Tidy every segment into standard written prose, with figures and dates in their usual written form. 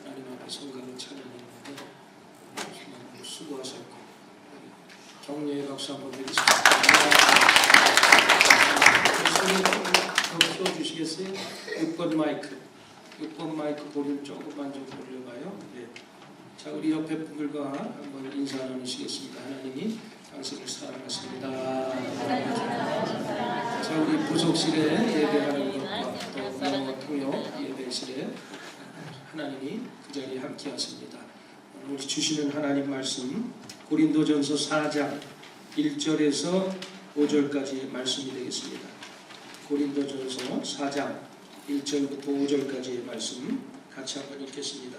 하나님 앞에 성강을 찬양했는데 수고하셨고 격려의 박수 한번 드리겠습니다. 소리 더 키워주시겠어요? 6번 마이크 볼륨 조금만 좀 올려봐요. 네. 자, 우리 옆에 분들과 한번 인사 나누시겠습니다. 하나님이 당신을 사랑하십니다. 자, 우리 부속실에 예배하는 것과 또 영어 통역 예배실에 하나님이 그 자리에 함께 하십니다. 오늘 주시는 하나님 말씀 고린도전서 4장 1절에서 5절까지 말씀이 되겠습니다. 고린도전서 4장 1절부터 5절까지의 말씀 같이 한번 읽겠습니다.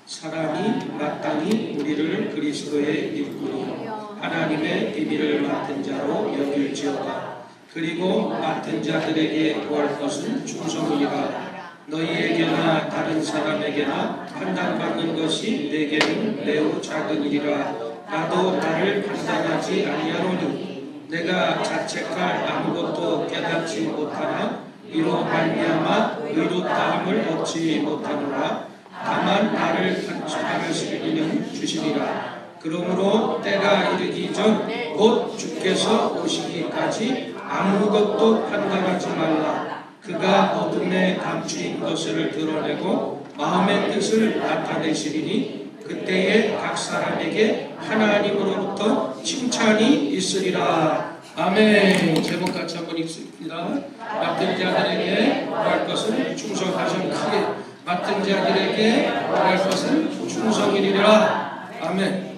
사람이 마땅히 우리를 그리스도의 일꾼이요 하나님의 비밀을 맡은 자로 여길지어다. 그리고 맡은 자들에게 구할 것은 충성이니라. 너희에게나 다른 사람에게나 판단받는 것이 내게는 매우 작은 일이라. 나도 나를 판단하지 아니하노니 내가 자책할 아무것도 깨닫지 못하나 이로 말미암아 의롭다함을 얻지 못하노라. 다만 나를 판단하실 이는 주시리라. 그러므로 때가 이르기 전 곧 주께서 오시기까지 아무것도 판단하지 말라. 그가 어둠에 감추인 것을 드러내고 마음의 뜻을 나타내시리니 그때에 각 사람에게 하나님으로부터 칭찬이 있으리라. 아멘. 제목 같이 한번 읽습니다. 맡은 자들에게 구할 것은 충성하신 크게 맡은 자들에게 구할 것은 충성이리라. 아멘.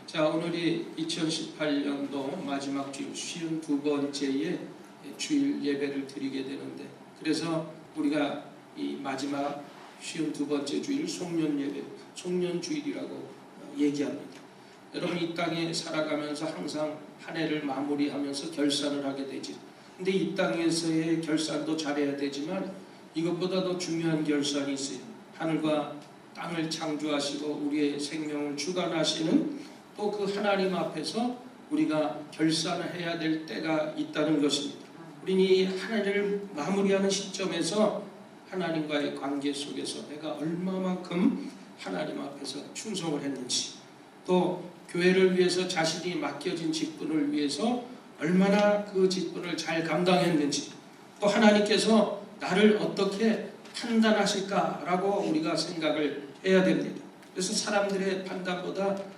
자, 오늘이 2018년도 마지막 주일 52번째의 주일 예배를 드리게 되는데, 그래서 우리가 이 마지막 52번째 주일 송년 예배, 송년 주일이라고 얘기합니다. 여러분, 이 땅에 살아가면서 항상 한 해를 마무리하면서 결산을 하게 되지. 근데 이 땅에서의 결산도 잘해야 되지만 이것보다 더 중요한 결산이 있어요. 하늘과 땅을 창조하시고 우리의 생명을 주관하시는 또 그 하나님 앞에서 우리가 결산을 해야 될 때가 있다는 것입니다. 우리는 이 한 해를 마무리하는 시점에서 하나님과의 관계 속에서 내가 얼마만큼 하나님 앞에서 충성을 했는지, 또 교회를 위해서 자신이 맡겨진 직분을 위해서 얼마나 그 직분을 잘 감당했는지, 또 하나님께서 나를 어떻게 판단하실까라고 우리가 생각을 해야 됩니다. 그래서 사람들의 판단보다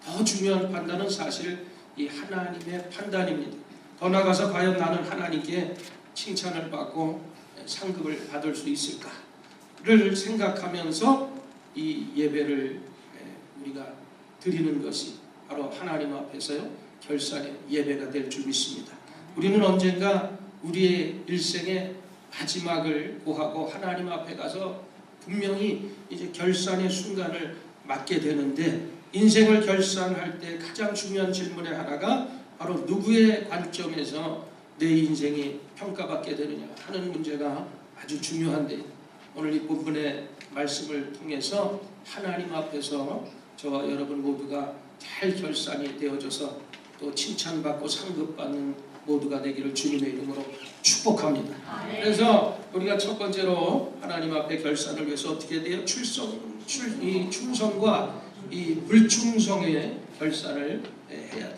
더 중요한 판단은 사실 이 하나님의 판단입니다. 더 나아가서 과연 나는 하나님께 칭찬을 받고 상급을 받을 수 있을까를 생각하면서 이 예배를 우리가 드리는 것이 바로 하나님 앞에서요 결산의 예배가 될 줄 믿습니다. 우리는 언젠가 우리의 일생의 마지막을 고하고 하나님 앞에 가서 분명히 이제 결산의 순간을 맞게 되는데, 인생을 결산할 때 가장 중요한 질문의 하나가 바로 누구의 관점에서 내 인생이 평가받게 되느냐 하는 문제가 아주 중요한데, 오늘 이 본문의 말씀을 통해서 하나님 앞에서 저와 여러분 모두가 잘 결산이 되어져서 또 칭찬받고 상급받는 모두가 되기를 주님의 이름으로 축복합니다. 그래서 우리가 첫 번째로 하나님 앞에 결산을 위해서 어떻게 돼요? 충성과 이 불충성의 결산을 해야 돼요.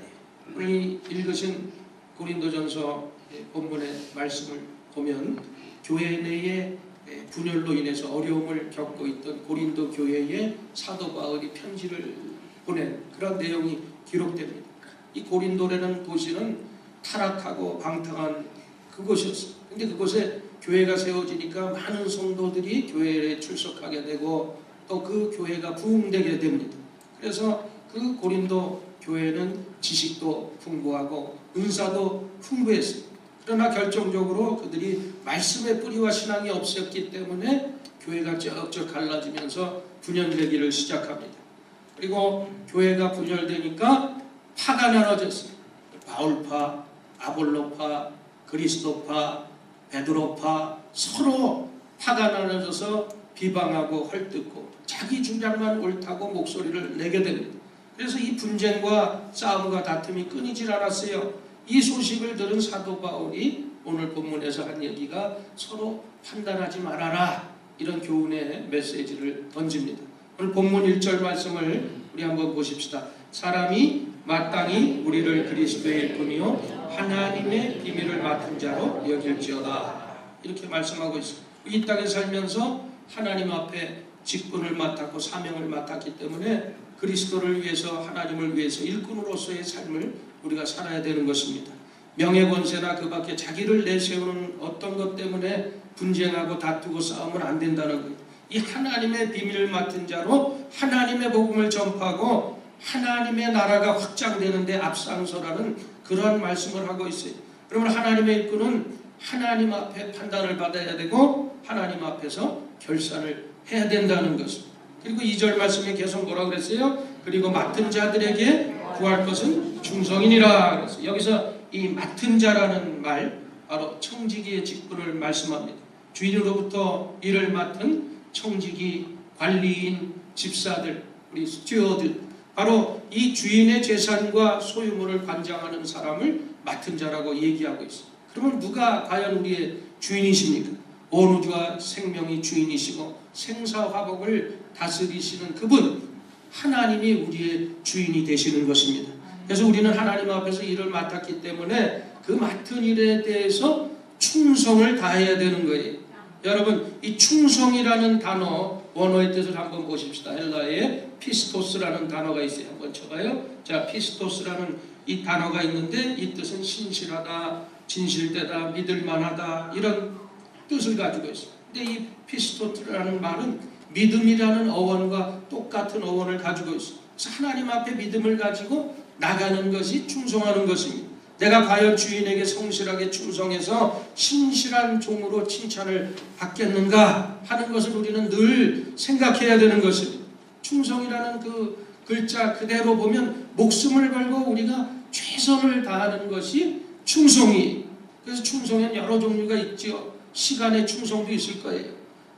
우리 읽으신 고린도전서 본문의 말씀을 보면 교회 내에 분열로 인해서 어려움을 겪고 있던 고린도 교회에 사도 바울이 편지를 보낸 그런 내용이 기록됩니다. 이 고린도라는 도시는 타락하고 방탕한 그곳이었어요. 근데 그곳에 교회가 세워지니까 많은 성도들이 교회에 출석하게 되고 또 그 교회가 부흥되게 됩니다. 그래서 그 고린도 교회는 지식도 풍부하고 은사도 풍부했어요. 그러나 결정적으로 그들이 말씀의 뿌리와 신앙이 없었기 때문에 교회가 쩍쩍 갈라지면서 분열되기를 시작합니다. 그리고 교회가 분열되니까 파가 나눠졌어요. 바울파, 아볼로파, 그리스도파, 베드로파, 서로 파가 나눠져서 비방하고 헐뜯고 자기 주장만 옳다고 목소리를 내게 됩니다. 그래서 이 분쟁과 싸움과 다툼이 끊이질 않았어요. 이 소식을 들은 사도 바울이 오늘 본문에서 한 얘기가 서로 판단하지 말아라, 이런 교훈의 메시지를 던집니다. 오늘 본문 1절 말씀을 우리 한번 보십시다. 사람이 마땅히 우리를 그리스도의 일꾼이요 하나님의 비밀을 맡은 자로 여길지어다. 이렇게 말씀하고 있습니다. 이 땅에 살면서 하나님 앞에 직분을 맡았고 사명을 맡았기 때문에 그리스도를 위해서, 하나님을 위해서 일꾼으로서의 삶을 우리가 살아야 되는 것입니다. 명예권세나 그 밖에 자기를 내세우는 어떤 것 때문에 분쟁하고 다투고 싸우면 안 된다는 거예요. 이 하나님의 비밀을 맡은 자로 하나님의 복음을 전파하고 하나님의 나라가 확장되는데 앞장서라는 그러한 말씀을 하고 있어요. 그러면 하나님의 일꾼은 하나님 앞에 판단을 받아야 되고 하나님 앞에서 결산을 해야 된다는 것입니다. 그리고 2절 말씀에 계속 뭐라고 그랬어요? 그리고 맡은 자들에게 구할 것은 충성이니라 그랬어요. 여기서 이 맡은 자라는 말, 바로 청지기의 직분을 말씀합니다. 주인으로부터 일을 맡은 청지기, 관리인, 집사들, 우리 스튜어드, 바로 이 주인의 재산과 소유물을 관장하는 사람을 맡은 자라고 얘기하고 있어요. 그러면 누가 과연 우리의 주인이십니까? 온 우주와 생명이 주인이시고 생사화복을 다스리시는 그분, 하나님이 우리의 주인이 되시는 것입니다. 그래서 우리는 하나님 앞에서 일을 맡았기 때문에 그 맡은 일에 대해서 충성을 다해야 되는 거예요. 여러분, 이 충성이라는 단어 원어의 뜻을 한번 보십시다. 헬라어에 피스토스라는 단어가 있어요. 한번 쳐봐요. 자, 피스토스라는 이 단어가 있는데 이 뜻은 신실하다, 진실되다, 믿을만하다, 이런 뜻을 가지고 있어요. 근데 이 피스토스라는 말은 믿음이라는 어원과 똑같은 어원을 가지고 있어요. 그래서 하나님 앞에 믿음을 가지고 나가는 것이 충성하는 것입니다. 내가 과연 주인에게 성실하게 충성해서 신실한 종으로 칭찬을 받겠는가 하는 것을 우리는 늘 생각해야 되는 것입니다. 충성이라는 그 글자 그대로 보면 목숨을 걸고 우리가 최선을 다하는 것이 충성이. 그래서 충성에는 여러 종류가 있죠. 시간의 충성도 있을 거예요.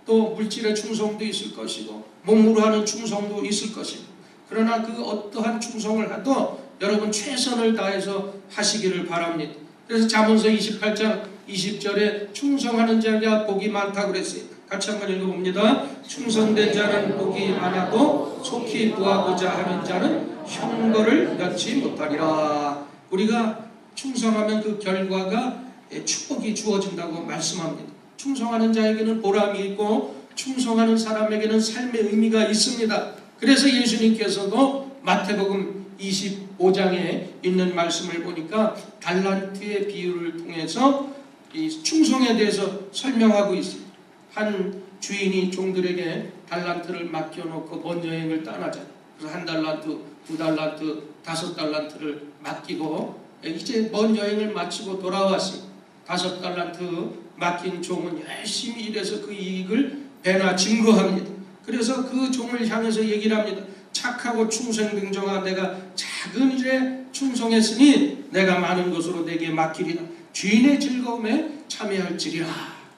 또 물질의 충성도 있을 것이고 몸으로 하는 충성도 있을 것입니다. 그러나 그 어떠한 충성을 하도 여러분 최선을 다해서 하시기를 바랍니다. 그래서 잠언서 28장 20절에 충성하는 자가 복이 많다고 그랬어요. 같이 한번 읽어봅니다. 충성된 자는 복이 많아도 속히 구하고자 하는 자는 형벌을 면치 못하리라. 우리가 충성하면 그 결과가 축복이 주어진다고 말씀합니다. 충성하는 자에게는 보람이 있고 충성하는 사람에게는 삶의 의미가 있습니다. 그래서 예수님께서도 마태복음 25장에 있는 말씀을 보니까 달란트의 비유를 통해서 이 충성에 대해서 설명하고 있습니다. 한 주인이 종들에게 달란트를 맡겨놓고 먼 여행을 떠나잖아요. 그래서 1달란트, 2달란트, 5달란트를 맡기고 이제 먼 여행을 마치고 돌아왔습니다. 5달란트 맡긴 종은 열심히 일해서 그 이익을 배나 증거합니다. 그래서 그 종을 향해서 얘기를 합니다. 착하고 충성된 종아, 내가 작은 일에 충성했으니 내가 많은 것으로 내게 맡기리라. 주인의 즐거움에 참여할지리라.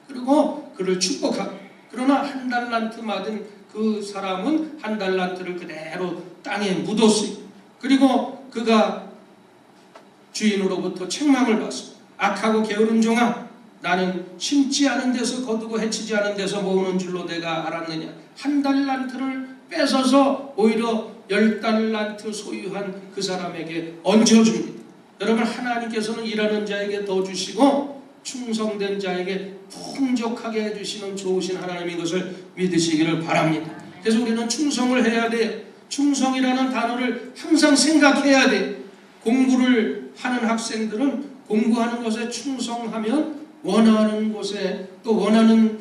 그리고 그를 축복하고, 그러나 1달란트 받은 그 사람은 1달란트를 그대로 땅에 묻었어요. 그리고 그가 주인으로부터 책망을 받습니다. 악하고 게으른 종아, 나는 심지 않은 데서 거두고 해치지 않은 데서 모으는 줄로 내가 알았느냐. 1달란트를 뺏어서 오히려 10달란트 소유한 그 사람에게 얹어줍니다. 여러분, 하나님께서는 일하는 자에게 더 주시고 충성된 자에게 풍족하게 해주시는 좋으신 하나님인 것을 믿으시기를 바랍니다. 그래서 우리는 충성을 해야 돼요. 충성이라는 단어를 항상 생각해야 돼요. 공부를 하는 학생들은 공부하는 것에 충성하면 원하는 곳에 또 원하는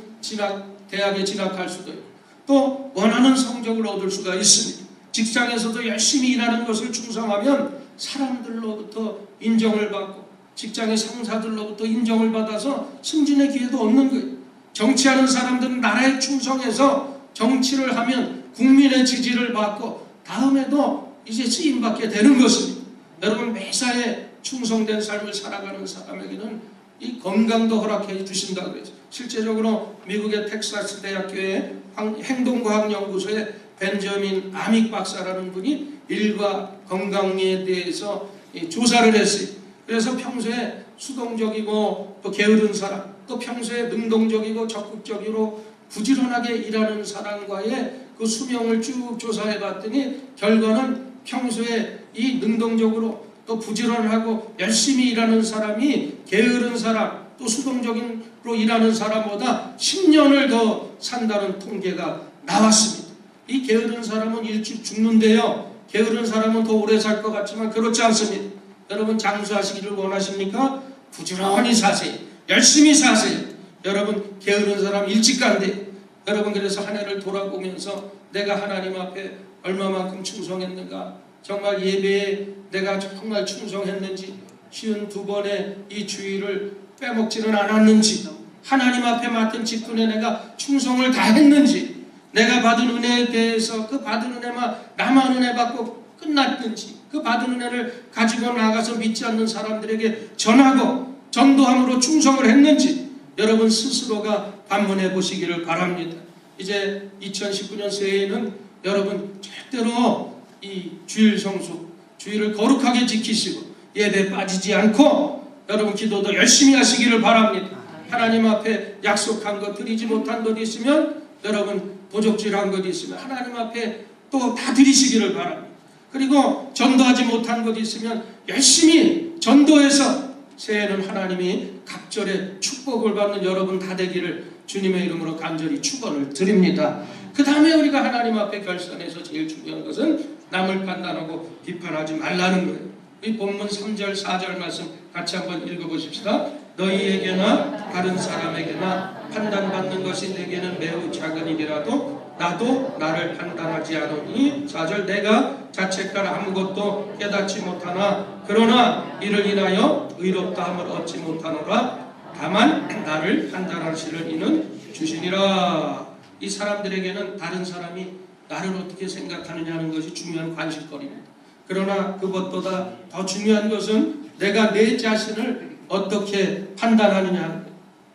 대학에 진학할 수도 있고 또 원하는 성적을 얻을 수가 있습니다. 직장에서도 열심히 일하는 것을 충성하면 사람들로부터 인정을 받고 직장의 상사들로부터 인정을 받아서 승진의 기회도 얻는 거예요. 정치하는 사람들은 나라에 충성해서 정치를 하면 국민의 지지를 받고 다음에도 이제 쓰임받게 되는 것입니다. 여러분, 매사에 충성된 삶을 살아가는 사람에게는 이 건강도 허락해 주신다고 그랬죠. 실제적으로 미국의 텍사스 대학교의 행동과학연구소의 벤저민 아믹 박사라는 분이 일과 건강에 대해서 조사를 했어요. 그래서 평소에 수동적이고 또 게으른 사람, 또 평소에 능동적이고 적극적으로 부지런하게 일하는 사람과의 그 수명을 쭉 조사해 봤더니 결과는 평소에 이 능동적으로 또 부지런하고 열심히 일하는 사람이 게으른 사람 또 수동적으로 일하는 사람보다 10년을 더 산다는 통계가 나왔습니다. 이 게으른 사람은 일찍 죽는데요. 게으른 사람은 더 오래 살 것 같지만 그렇지 않습니다. 여러분 장수하시기를 원하십니까? 부지런히 사세요. 열심히 사세요. 여러분 게으른 사람 일찍 간대요. 여러분 그래서 한 해를 돌아보면서 내가 하나님 앞에 얼마만큼 충성했는가, 정말 예배에 내가 정말 충성했는지, 52번의 이 주일을 빼먹지는 않았는지, 하나님 앞에 맡은 직분에 내가 충성을 다했는지, 내가 받은 은혜에 대해서 그 받은 은혜만 나만 은혜 받고 끝났는지, 그 받은 은혜를 가지고 나가서 믿지 않는 사람들에게 전하고 전도함으로 충성을 했는지 여러분 스스로가 반문해 보시기를 바랍니다. 이제 2019년 새해에는 여러분 절대로 이 주일 성수, 주일을 거룩하게 지키시고 예배 빠지지 않고 여러분 기도도 열심히 하시기를 바랍니다. 하나님 앞에 약속한 것, 드리지 못한 것 있으면 여러분 도적질한 것 있으면 하나님 앞에 또 다 드리시기를 바랍니다. 그리고 전도하지 못한 것 있으면 열심히 전도해서 새해는 하나님이 각절의 축복을 받는 여러분 다 되기를 주님의 이름으로 간절히 축원을 드립니다. 그 다음에 우리가 하나님 앞에 결산해서 제일 중요한 것은 남을 판단하고 비판하지 말라는 거예요. 이 본문 3절 4절 말씀 같이 한번 읽어보십시다. 너희에게나 다른 사람에게나 판단받는 것이 내게는 매우 작은 일이라도 나도 나를 판단하지 않으니 4절 내가 자책할 아무것도 깨닫지 못하나 그러나 이를 인하여 의롭다함을 얻지 못하노라. 다만 나를 판단하시는 이는 주시니라. 이 사람들에게는 다른 사람이 나를 어떻게 생각하느냐는 것이 중요한 관심거리입니다. 그러나 그것보다 더 중요한 것은 내가 내 자신을 어떻게 판단하느냐,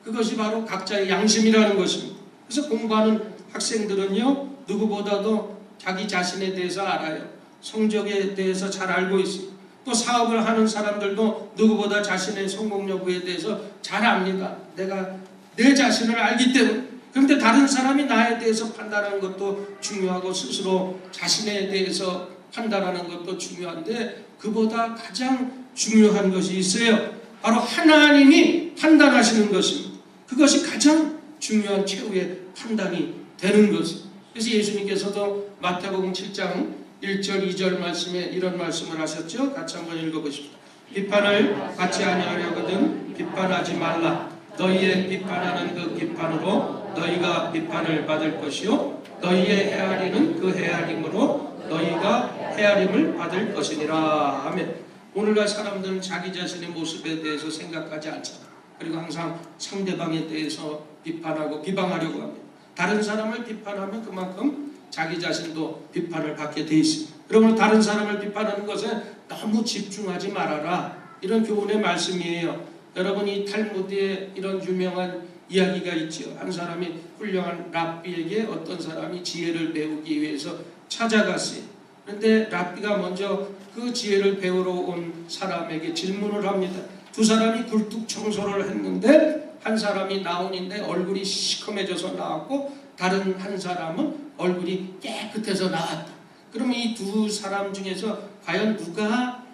그것이 바로 각자의 양심이라는 것입니다. 그래서 공부하는 학생들은요 누구보다도 자기 자신에 대해서 알아요. 성적에 대해서 잘 알고 있습니다. 또 사업을 하는 사람들도 누구보다 자신의 성공 여부에 대해서 잘 압니다. 내가 내 자신을 알기 때문에. 그런데 다른 사람이 나에 대해서 판단하는 것도 중요하고 스스로 자신에 대해서 판단하는 것도 중요한데 그보다 가장 중요한 것이 있어요. 바로 하나님이 판단하시는 것입니다. 그것이 가장 중요한 최후의 판단이 되는 것입니다. 그래서 예수님께서도 마태복음 7장 1절 2절 말씀에 이런 말씀을 하셨죠. 같이 한번 읽어보십시오. 비판을 받지 아니하려거든 비판하지 말라. 너희의 비판하는 그 비판으로 너희가 비판을 받을 것이요 너희의 헤아리는 그 헤아림으로 너희가 헤아림을 받을 것이니라. 아멘. 오늘날 사람들은 자기 자신의 모습에 대해서 생각하지 않잖아. 그리고 항상 상대방에 대해서 비판하고 비방하려고 합니다. 다른 사람을 비판하면 그만큼 자기 자신도 비판을 받게 돼 있습니다. 그러므로 다른 사람을 비판하는 것에 너무 집중하지 말아라. 이런 교훈의 말씀이에요. 여러분 이 탈무드에 이런 유명한 이야기가 있죠. 한 사람이 훌륭한 랍비에게 어떤 사람이 지혜를 배우기 위해서 찾아갔어요. 그런데 랍비가 먼저 그 지혜를 배우러 온 사람에게 질문을 합니다. 두 사람이 굴뚝 청소를 했는데 한 사람이 나온인데 얼굴이 시커매져서 나왔고 다른 한 사람은 얼굴이 깨끗해서 나왔다. 그러면 이 두 사람 중에서 과연 누가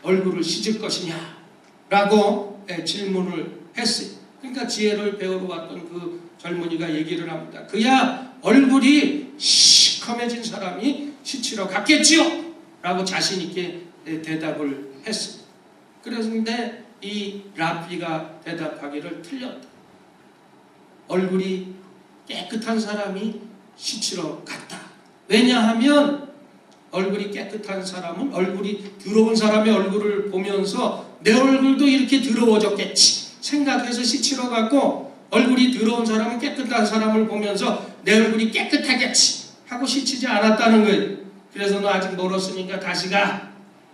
얼굴을 씻을 것이냐 라고 질문을 했어요. 그러니까 지혜를 배우러 왔던 그 젊은이가 얘기를 합니다. 그야 얼굴이 시커매진 사람이 씻으러 갔겠지요 라고 자신 있게 대답을 했어요. 그런데 이 랍비가 대답하기를 틀렸다. 얼굴이 깨끗한 사람이 씻으러 갔다. 왜냐하면 얼굴이 깨끗한 사람은 얼굴이 더러운 사람의 얼굴을 보면서 내 얼굴도 이렇게 더러워졌겠지 생각해서 씻으러 갔고, 얼굴이 더러운 사람은 깨끗한 사람을 보면서 내 얼굴이 깨끗하겠지 하고 씻지 않았다는 거예요. 그래서 너 아직 멀었으니까 다시 가.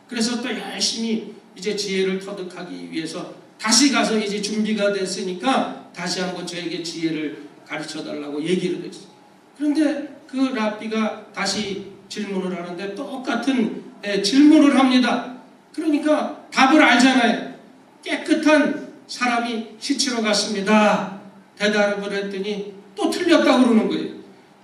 그래서 또 열심히 이제 지혜를 터득하기 위해서 다시 가서 이제 준비가 됐으니까 다시 한번 저에게 지혜를 가르쳐달라고 얘기를 했어요. 그런데 그 랍비가 다시 질문을 하는데 똑같은 질문을 합니다. 그러니까 답을 알잖아요. 깨끗한 사람이 씻으러 갔습니다. 대답을 했더니 또 틀렸다고 그러는 거예요.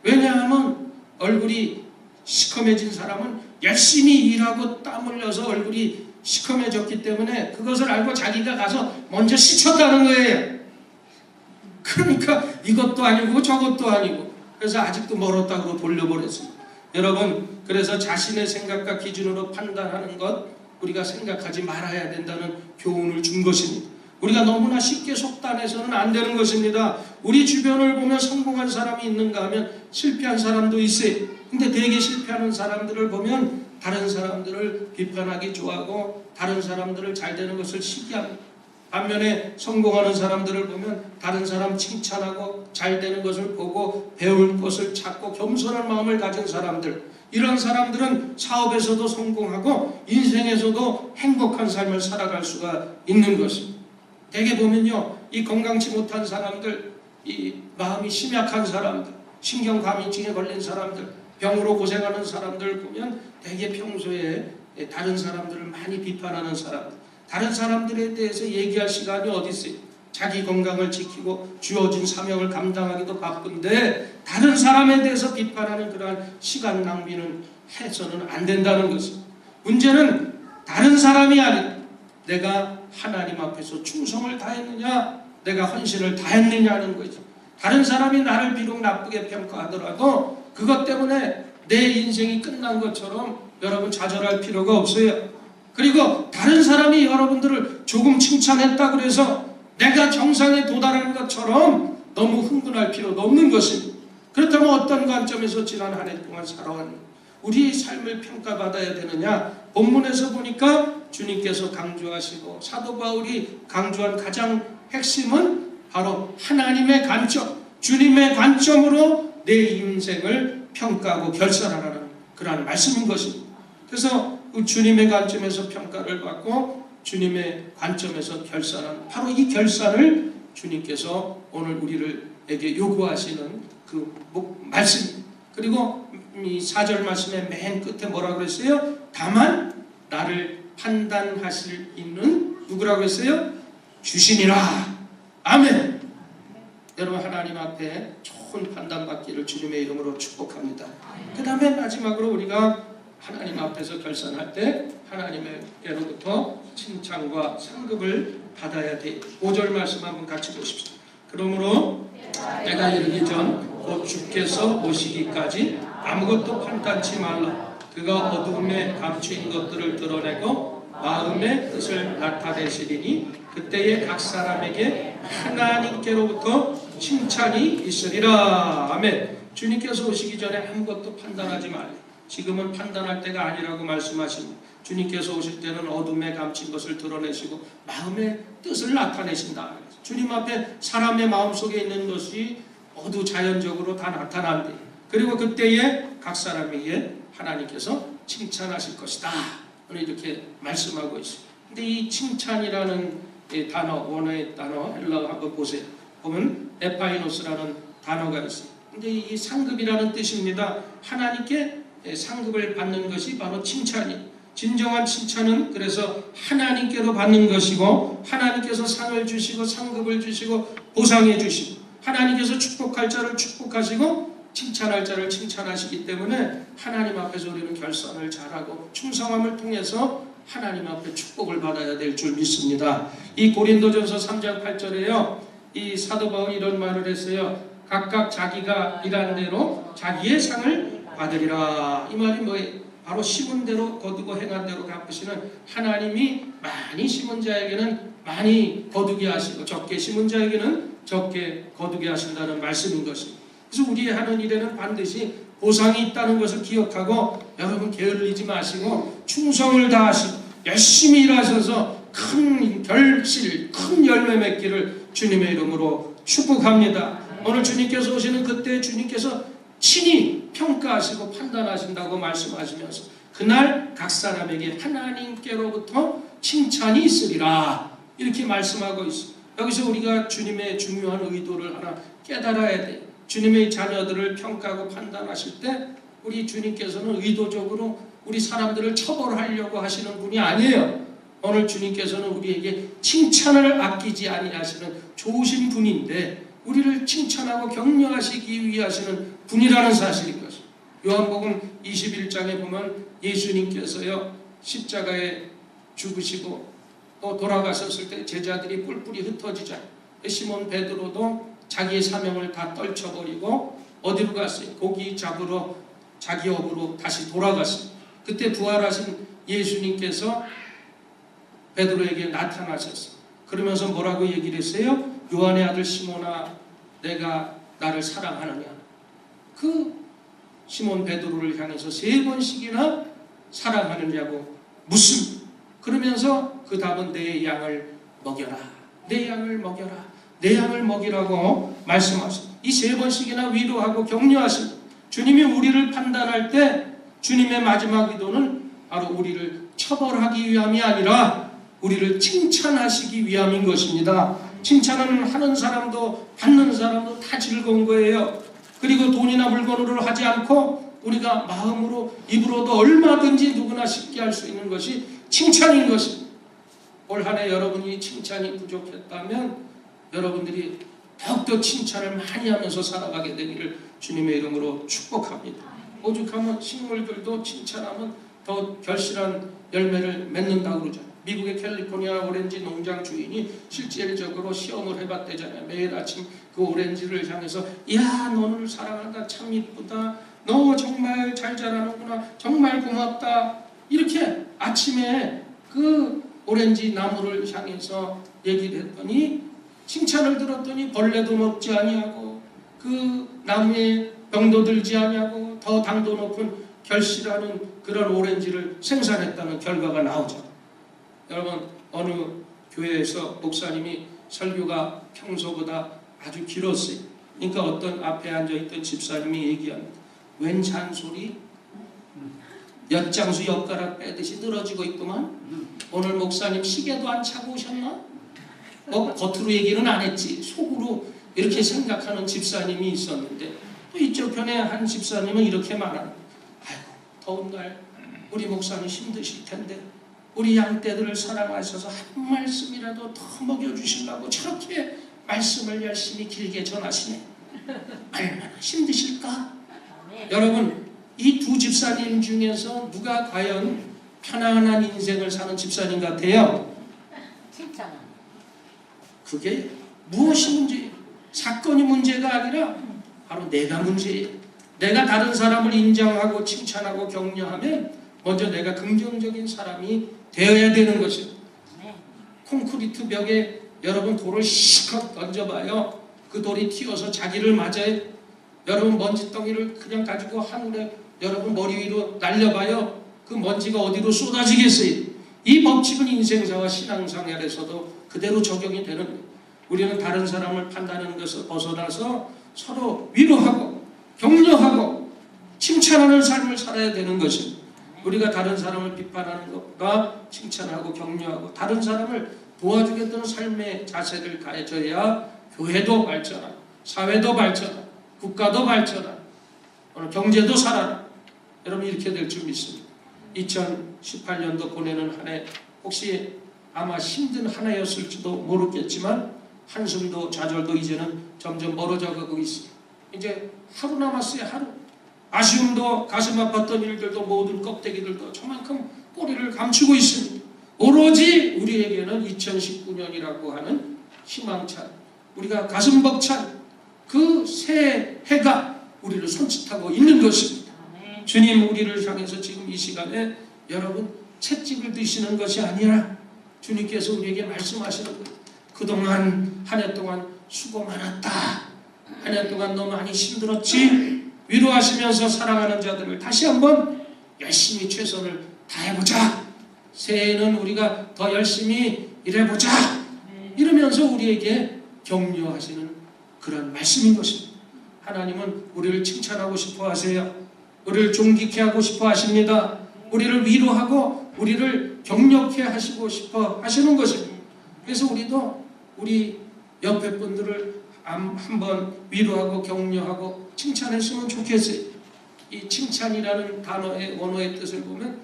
왜냐하면 얼굴이 시커매진 사람은 열심히 일하고 땀 흘려서 얼굴이 시커매졌기 때문에 그것을 알고 자기가 가서 먼저 씻었다는 거예요. 그러니까 이것도 아니고 저것도 아니고 그래서 아직도 멀었다고 돌려버렸어요. 여러분, 그래서 자신의 생각과 기준으로 판단하는 것 우리가 생각하지 말아야 된다는 교훈을 준 것입니다. 우리가 너무나 쉽게 속단해서는 안 되는 것입니다. 우리 주변을 보면 성공한 사람이 있는가 하면 실패한 사람도 있어요. 근데 되게 실패하는 사람들을 보면 다른 사람들을 비판하기 좋아하고 다른 사람들을 잘 되는 것을 시기합니다. 반면에 성공하는 사람들을 보면 다른 사람 칭찬하고 잘 되는 것을 보고 배울 것을 찾고 겸손한 마음을 가진 사람들, 이런 사람들은 사업에서도 성공하고 인생에서도 행복한 삶을 살아갈 수가 있는 것입니다. 대개 보면요, 이 건강치 못한 사람들, 이 마음이 심약한 사람들, 신경과민증에 걸린 사람들, 병으로 고생하는 사람들 보면 대개 평소에 다른 사람들을 많이 비판하는 사람들, 다른 사람들에 대해서 얘기할 시간이 어디 있어요? 자기 건강을 지키고 주어진 사명을 감당하기도 바쁜데 다른 사람에 대해서 비판하는 그러한 시간 낭비는 해서는 안 된다는 것입니다. 문제는 다른 사람이 아니라 내가 하나님 앞에서 충성을 다했느냐, 내가 헌신을 다했느냐는 거죠. 다른 사람이 나를 비록 나쁘게 평가하더라도 그것 때문에 내 인생이 끝난 것처럼 여러분 좌절할 필요가 없어요. 그리고 다른 사람이 여러분들을 조금 칭찬했다고 해서 내가 정상에 도달한 것처럼 너무 흥분할 필요도 없는 것입니다. 그렇다면 어떤 관점에서 지난 한 해 동안 살아왔는가? 우리의 삶을 평가받아야 되느냐? 본문에서 보니까 주님께서 강조하시고 사도 바울이 강조한 가장 핵심은 바로 하나님의 관점, 주님의 관점으로 내 인생을 평가하고 결산하라는 그러한 말씀인 것입니다. 그래서 주님의 관점에서 평가를 받고 주님의 관점에서 결산하는 바로 이 결산을 주님께서 오늘 우리에게 요구하시는 그 말씀입니다. 그리고 이 4절 말씀의 맨 끝에 뭐라고 그랬어요? 다만 나를 판단하실 있는 누구라고 했어요? 주시니라. 아멘. 여러분, 하나님 앞에 좋은 판단받기를 주님의 이름으로 축복합니다. 그 다음에 마지막으로 우리가 하나님 앞에서 결산할 때 하나님께로부터 칭찬과 상급을 받아야 돼. 5절 말씀 한번 같이 보십시오. 그러므로 내가 이르기 전 곧 주께서 오시기까지 아무것도 판단치 말라. 그가 어두움에 감추인 것들을 드러내고 마음의 뜻을 나타내시리니 그때에 각 사람에게 하나님께로부터 칭찬이 있으리라. 아멘. 주님께서 오시기 전에 아무것도 판단하지 말라. 지금은 판단할 때가 아니라고 말씀하십니다. 주님께서 오실 때는 어둠에 감춘 것을 드러내시고 마음의 뜻을 나타내신다. 주님 앞에 사람의 마음속에 있는 것이 모두 자연적으로 다 나타난대. 그리고 그때에 각 사람에게 하나님께서 칭찬하실 것이다. 오늘 이렇게 말씀하고 있어요. 근데 이 칭찬이라는 단어, 원어의 단어 헬라어 한번 보세요. 보면 에파이노스라는 단어가 있어요. 근데 이 상급이라는 뜻입니다. 하나님께 상급을 받는 것이 바로 칭찬이에요. 진정한 칭찬은 그래서 하나님께로 받는 것이고 하나님께서 상을 주시고 상급을 주시고 보상해 주시고 하나님께서 축복할 자를 축복하시고 칭찬할 자를 칭찬하시기 때문에 하나님 앞에서 우리는 결산을 잘하고 충성함을 통해서 하나님 앞에 축복을 받아야 될 줄 믿습니다. 이 고린도전서 3장 8절에요. 이 사도 바울이 이런 말을 했어요. 각각 자기가 일한 대로 자기의 상을 받으리라. 이 말이 뭐예요? 바로 심은 대로 거두고 행한 대로 갚으시는 하나님이 많이 심은 자에게는 많이 거두게 하시고 적게 심은 자에게는 적게 거두게 하신다는 말씀인 것입니다. 그래서 우리의 하는 일에는 반드시 보상이 있다는 것을 기억하고 여러분 게을리지 마시고 충성을 다하시고 열심히 일하셔서 큰 결실, 큰 열매 맺기를 주님의 이름으로 축복합니다. 오늘 주님께서 오시는 그때 주님께서 친히 평가하시고 판단하신다고 말씀하시면서 그날 각 사람에게 하나님께로부터 칭찬이 있으리라 이렇게 말씀하고 있습니다. 여기서 우리가 주님의 중요한 의도를 하나 깨달아야 돼요. 주님의 자녀들을 평가하고 판단하실 때 우리 주님께서는 의도적으로 우리 사람들을 처벌하려고 하시는 분이 아니에요. 오늘 주님께서는 우리에게 칭찬을 아끼지 아니하시는 좋으신 분인데 우리를 칭찬하고 격려하시기 위해 하시는 분이라는 사실인 것입니다. 요한복음 21장에 보면 예수님께서요 십자가에 죽으시고 또 돌아가셨을 때 제자들이 뿔뿔이 흩어지자 시몬 베드로도 자기의 사명을 다 떨쳐버리고 어디로 갔어요? 고기 잡으러 자기 업으로 다시 돌아갔어요. 그때 부활하신 예수님께서 베드로에게 나타나셨어요. 그러면서 뭐라고 얘기를 했어요? 요한의 아들 시몬아, 내가 나를 사랑하느냐? 그 시몬 베드로를 향해서 3번씩이나 사랑하느냐고 묻습니다. 그러면서 그 답은 내 양을 먹여라, 내 양을 먹여라, 내 양을 먹이라고 말씀하십니다. 이 3번씩이나 위로하고 격려하십니다. 주님이 우리를 판단할 때 주님의 마지막 의도는 바로 우리를 처벌하기 위함이 아니라 우리를 칭찬하시기 위함인 것입니다. 칭찬은 하는 사람도 받는 사람도 다 즐거운 거예요. 그리고 돈이나 물건으로 하지 않고 우리가 마음으로 입으로도 얼마든지 누구나 쉽게 할 수 있는 것이 칭찬인 것입니다. 올 한 해 여러분이 칭찬이 부족했다면 여러분들이 더욱더 칭찬을 많이 하면서 살아가게 되기를 주님의 이름으로 축복합니다. 오죽하면 식물들도 칭찬하면 더 결실한 열매를 맺는다고 그러잖아요. 미국의 캘리포니아 오렌지 농장 주인이 실질적으로 시험을 해봤대잖아요. 매일 아침 그 오렌지를 향해서 야, 너를 사랑한다, 참 이쁘다, 너 정말 잘 자라는구나, 정말 고맙다, 이렇게 아침에 그 오렌지 나무를 향해서 얘기를 했더니 칭찬을 들었더니 벌레도 먹지 아니하고 그 나무에 병도 들지 아니하고 더 당도 높은 결실하는 그런 오렌지를 생산했다는 결과가 나오죠. 여러분, 어느 교회에서 목사님이 설교가 평소보다 아주 길었어요. 그러니까 어떤 앞에 앉아있던 집사님이 얘기합니다. 웬 잔소리? 엿장수 엿가락 빼듯이 늘어지고 있구만. 오늘 목사님 시계도 안 차고 오셨나? 겉으로 얘기는 안 했지 속으로 이렇게 생각하는 집사님이 있었는데, 또 이쪽 편에 한 집사님은 이렇게 말하는, 아이고 더운 날 우리 목사님 힘드실 텐데 우리 양떼들을 사랑하셔서 한 말씀이라도 더 먹여주시려고 저렇게 말씀을 열심히 길게 전하시네. 얼마나 힘드실까? 네. 여러분, 이 두 집사님 중에서 누가 과연 편안한 인생을 사는 집사님 같아요? 진짜. 그게 무엇이 문제예요? 사건이 문제가 아니라 바로 내가 문제예요. 내가 다른 사람을 인정하고 칭찬하고 격려하면 먼저 내가 긍정적인 사람이 되어야 되는 것이에요. 네. 콘크리트 벽에 여러분 돌을 실컷 던져봐요. 그 돌이 튀어서 자기를 맞아요. 여러분 먼지덩이를 그냥 가지고 하늘에 여러분 머리 위로 날려봐요. 그 먼지가 어디로 쏟아지겠어요? 이 법칙은 인생사와 신앙생활에서도 그대로 적용이 되는 거예요. 우리는 다른 사람을 판단하는 것을 벗어나서 서로 위로하고 격려하고 칭찬하는 삶을 살아야 되는 것입니다. 우리가 다른 사람을 비판하는 것보다 칭찬하고 격려하고 다른 사람을 도와주겠다는 삶의 자세를 가져야 교회도 발전하고 사회도 발전하고 국가도 발전하고 오늘 경제도 살아나고 여러분 이렇게 될 줄 믿습니다. 2018년도 보내는 한 해 혹시 아마 힘든 한 해였을지도 모르겠지만 한숨도 좌절도 이제는 점점 멀어져 가고 있어요. 이제 하루 남았어요. 하루. 아쉬움도 가슴 아팠던 일들도 모든 껍데기들도 저만큼 꼬리를 감추고 있습니다. 오로지 우리에게는 2019년이라고 하는 희망찬, 우리가 가슴 벅찬 그 새 해가 우리를 손짓하고 있는 것입니다. 주님 우리를 향해서 지금 이 시간에 여러분 채찍을 드시는 것이 아니라 주님께서 우리에게 말씀하시는 거예요. 그동안 한 해 동안 수고 많았다. 한 해 동안 너 많이 힘들었지? 위로하시면서 사랑하는 자들을 다시 한번 열심히 최선을 다해보자. 새해에는 우리가 더 열심히 일해보자. 이러면서 우리에게 격려하시는 그런 말씀인 것입니다. 하나님은 우리를 칭찬하고 싶어 하세요. 우리를 존귀케 하고 싶어 하십니다. 우리를 위로하고 우리를 격려케 하시고 싶어 하시는 것입니다. 그래서 우리도 우리 옆에 분들을 한번 위로하고 격려하고 칭찬했으면 좋겠어요. 이 칭찬이라는 단어의 원어의 뜻을 보면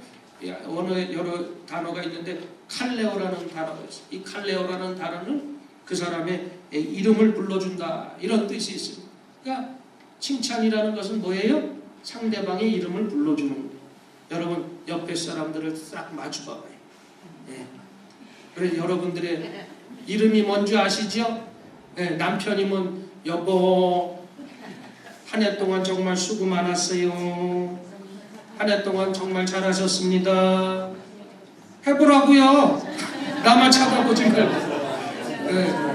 원어에 여러 단어가 있는데 칼레오라는 단어가 있어요. 이 칼레오라는 단어는 그 사람의 이름을 불러준다 이런 뜻이 있습니다. 그러니까 칭찬이라는 것은 뭐예요? 상대방의 이름을 불러주는 거예요. 여러분 옆에 사람들을 싹 마주봐봐요. 예. 그래 여러분들의 이름이 뭔지 아시죠? 예, 남편이면 여보 한 해 동안 정말 수고 많았어요. 한 해 동안 정말 잘하셨습니다. 해보라고요. 나만 쳐다보지 말고. 예.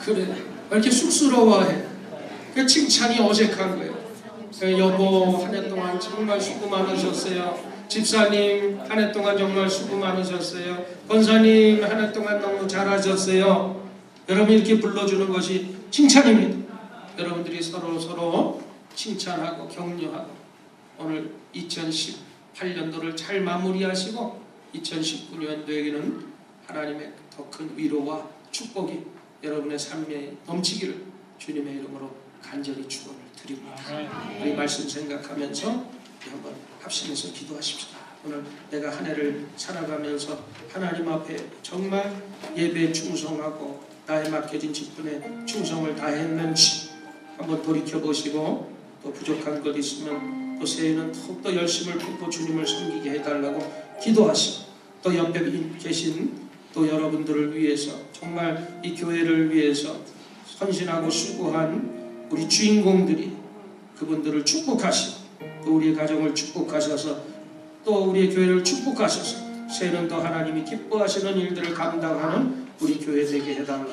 그래 왜 이렇게 쑥스러워해? 그 칭찬이 어색한 거예요. 여보 한 해 동안 정말 수고 많으셨어요. 집사님 한 해 동안 정말 수고 많으셨어요. 권사님 한 해 동안 너무 잘하셨어요. 여러분 이렇게 불러주는 것이 칭찬입니다. 여러분들이 서로 칭찬하고 격려하고 오늘 2018년도를 잘 마무리하시고 2019년도에는 하나님의 더 큰 위로와 축복이 여러분의 삶에 넘치기를 주님의 이름으로 간절히 축원을 드립니다. 우리 말씀 생각하면서 한번 합심해서 기도하십시다. 오늘 내가 한 해를 살아가면서 하나님 앞에 정말 예배에 충성하고 나에 맡겨진 직분에 충성을 다했는지 한번 돌이켜보시고 또 부족한 것 있으면 또 새해에는 더욱더 열심을 품고 주님을 섬기게 해달라고 기도하시고 또 옆에 계신 또 여러분들을 위해서 정말 이 교회를 위해서 헌신하고 수고한 우리 주인공들이 그분들을 축복하시고 또 우리의 가정을 축복하셔서 또 우리의 교회를 축복하셔서 새해는 더 하나님이 기뻐하시는 일들을 감당하는 우리 교회 되게 해달라고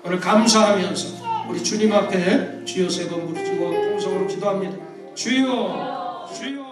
오늘 감사하면서 우리 주님 앞에 주여 세 번 부르짖고 통성으로 기도합니다. 주여 주여